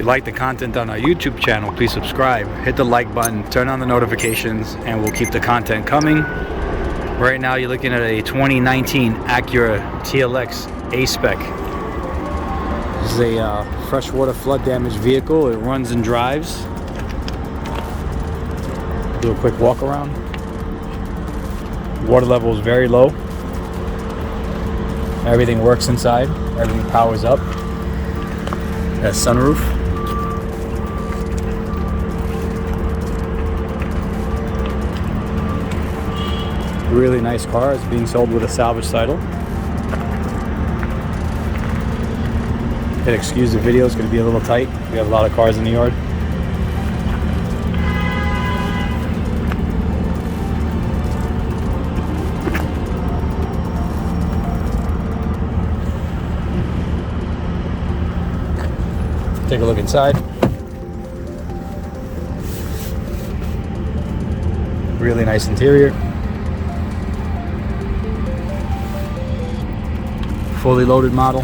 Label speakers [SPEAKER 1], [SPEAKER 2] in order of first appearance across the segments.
[SPEAKER 1] you like the content on our YouTube channel, please subscribe, hit the like button, turn on the notifications, and we'll keep the content coming. Right now you're looking at a 2019 Acura TLX A-Spec. This is a freshwater flood damaged vehicle. It runs and drives. Do a quick walk around. Water level is very low. Everything works inside. Everything powers up. That sunroof. Really nice car. It's being sold with a salvage title. Excuse the video, it's going to be a little tight. We have a lot of cars in the yard. Take a look inside. Really nice interior. Fully loaded model.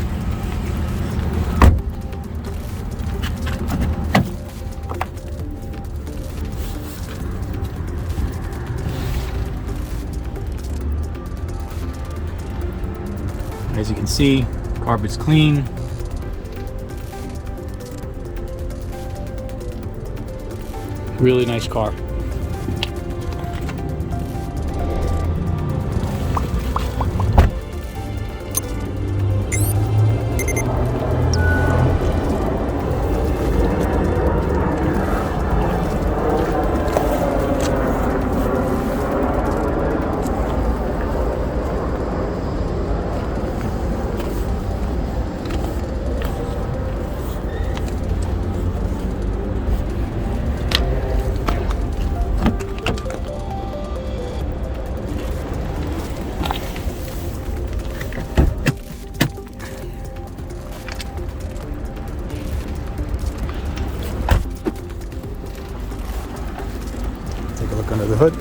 [SPEAKER 1] As you can see, carpet's clean. Really nice car. Take a look under the hood.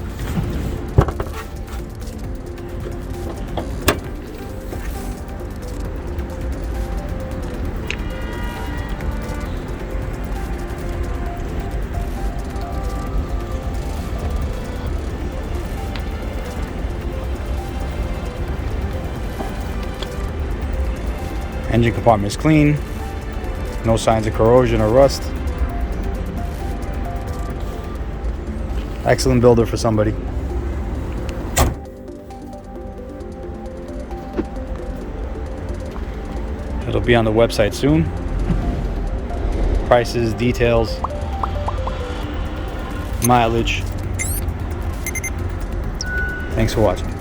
[SPEAKER 1] Engine compartment is clean. No signs of corrosion or rust. Excellent builder for somebody. It'll be on the website soon. Prices, details, mileage. Thanks for watching.